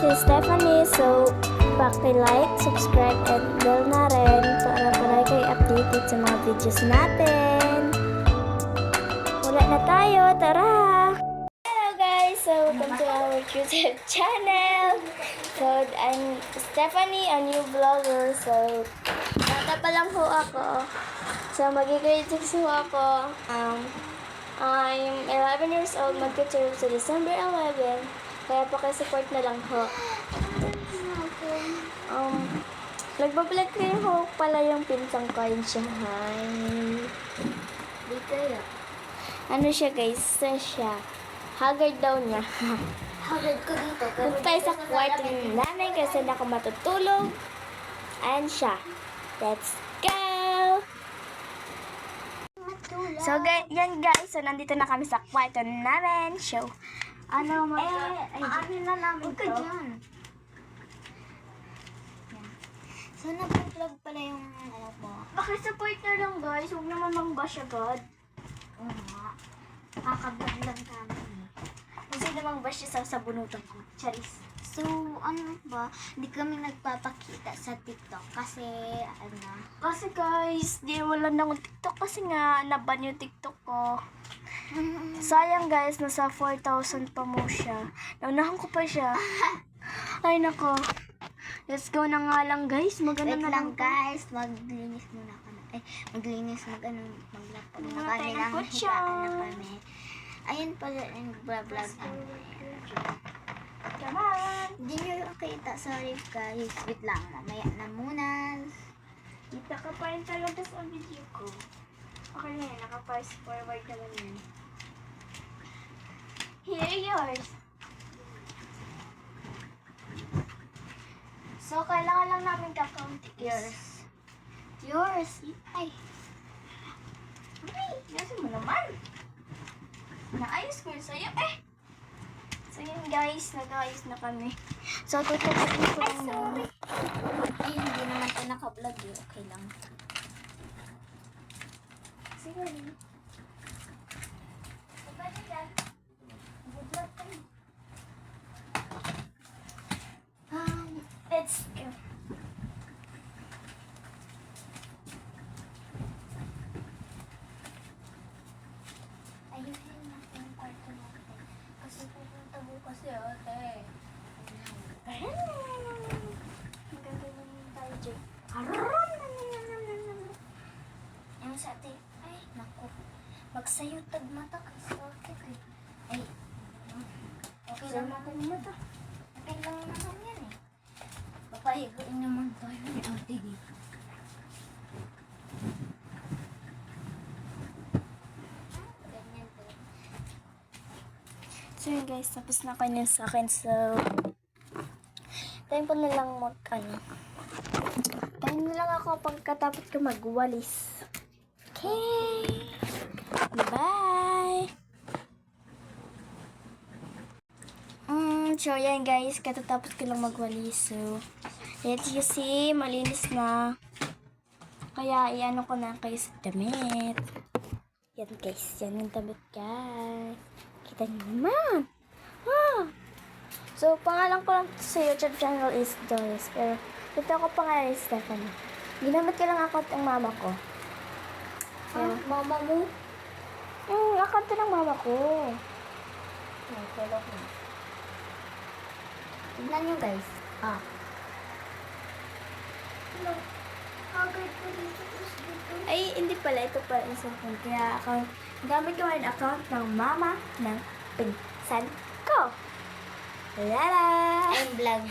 is Stephanie. So, paki-like, subscribe, and bell na rin para palagi kayo updated sa mga videos natin. Wala na tayo, tara! Hello guys! So, welcome to our YouTube channel. So, I'm Stephanie, a new vlogger. So, bata pa lang ho ako. So, mag-grade 6 ho ako. I'm 11 years old, magka-12 sa December 11. Kaya pakisupport na lang ho. Nagbablog ko yung ho pala yung pinsang ko yun siya. Hi. Di kaya. Ano siya guys? Siya. Haggard daw niya. Haggard ko dito. Punta tayo sa kwarto ng nanay kasi na ako matutulog. Ayan siya. Let's go! So, yan guys. So, nandito na kami sa kwarto namin. So, ano mo? Ano na namin Huwag ka to? dyan. So, nag-vlog pala yung ano mo. Pakisupport na lang guys. Huwag naman mang-bash agad. Oo nga. Kakablog lang kami. Kasi namang bash sa sabunutan ko. Charis. So, ano ba? Hindi kami nagpapakita sa TikTok kasi, ano. Kasi guys, di wala na akong TikTok kasi nga naban yung TikTok ko. Sayang guys, nasa 4,000 pa mo siya. Naunahan ko pa siya. Ay nako. Let's go na nga lang guys. Maganda Wait na lang lang guys, maglinis muna kami. Maglinis, maglapag na Muna kami tayo ng lang, kutsa. higaan na kami. Ayun pala, nag-vlog kami. Come on. Hindi nyo nakita, sorry guys. Wait lang, mamaya na muna. Kita ka pa rin talaga sa video ko. Okay na yan, naka-fast forward naman yan. Here, yours. So, kailangan lang namin kakaunti. Yours. Yours. Ay. Ay, nasa mo naman. Naayos ko yun sa'yo eh. So yun guys, nag-ayos na kami. So tututukin ko lang naman. Ay, hindi naman ito naka-vlog eh. Okay lang. Sige. Pwede dyan. Nag-vlog kami. Let's go. Ayusin natin yung kwarto natin. Kasi pupunta bukas si ate. Magagawin tayo dyan. Yung sa ate, ay, naku. Magsayutag mata kasi okay eh. Ay, okay lang naman mata. Okay lang naman yan eh. Papahigain naman tayo ni ate dito. Ganyan po. So yun guys, tapos na kayo sa akin. So, time po na lang time na lang ako pagkatapos ko magwalis. Okay. Bye! So yan guys, katatapos ko lang magwalis. So, let's you see, malinis na. Kaya iano ko na kayo sa damit. Yan guys, yan yung damit guys. Kita niyo naman. So, pangalan ko lang sa YouTube channel is Doris. Pero, ito ako pangalan is Stephanie. Ginamit ko lang account ng mama ko. Mama mo? Yung account ng mama ko. Follow ko. Tignan nyo guys. Haggard ko dito. Ay, hindi pala. Ito pala yung cellphone. Kaya, gamit ko yung account ng mama ng pinsan ko. Lala! I'm vlog.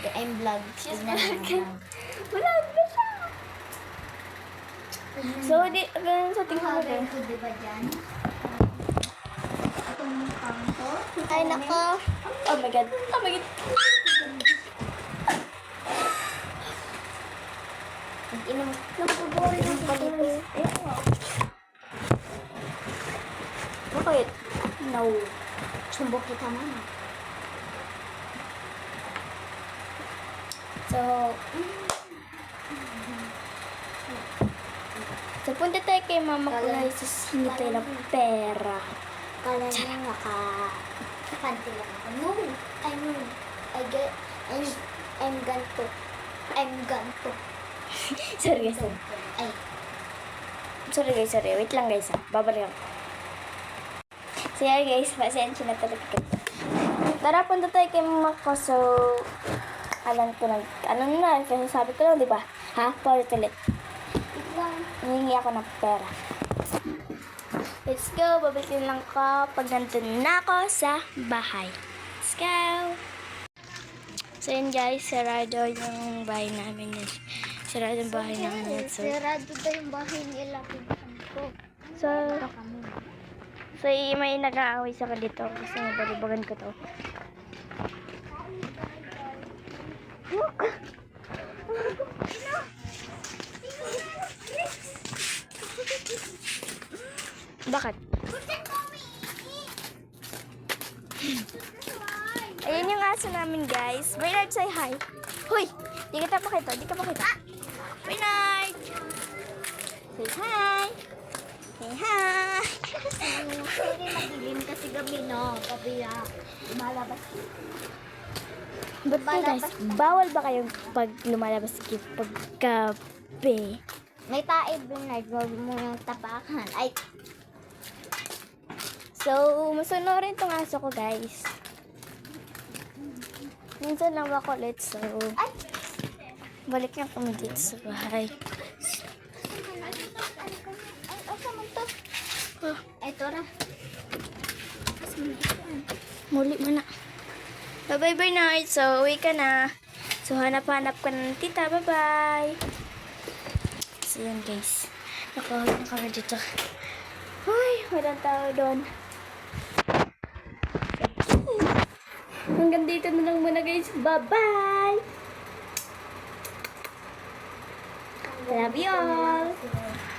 She's Tignan nyo yung vlog. Wala na siya. So, ganun sa tingin mo Haggard din. ko diba dyan? Itong mukhang ko. Ay, nako. Oh my God. Oh my God. Inom. Napabori ng palitis. Bakit? No. Sumbok kita mama. So, punta tayo kay mama ko na hingi tayo ng pera. Kala niya naka-panty lang ako. No. I I'm ganto. I'm ganto. Sorry guys. Ay, Sorry. Wait lang guys. Babalik ako. So yeah guys, pasensya na talaga kayo. Tara, punta tayo kay mama ko. So, alam ko na, kasi sabi ko lang, di ba? Ha? Paulit ulit. wait lang. Hihingi ako ng pera. Let's go. Babitin lang ko pag nandun na ako sa bahay. Let's go. So yun guys, sarado yung bahay namin. Sarado yung bahay namin. So, Sarado daw yung bahay nila. so may nag-aaway sa dito kasi nabalibagan ko to. Bakit? Ayan yung aso namin guys. Maynard, say hi. Hoy! Di ka makita. Maynard! Say hi! Say hi! Sorry, madilim kasi gabi, no? Kabila. Lumalabas. But guys, bawal ba kayong pag lumalabas kayo pag gabi? May tae, Bernard. Huwag mo yung tapakan. Ay, So, masunurin tong aso ko guys. Minsan lang makulit, so ay! balik na kami dito sa bahay. Ay, man to. Ay, tora. Muli mo na. Bye-bye, Bernard. So, uwi ka na. So, hanap-hanap ka na ng tita. Bye-bye. So, yun guys. Nakahuli na kami dito. Uy, walang tao doon. Hanggang dito na lang muna guys. Bye-bye! Love you all!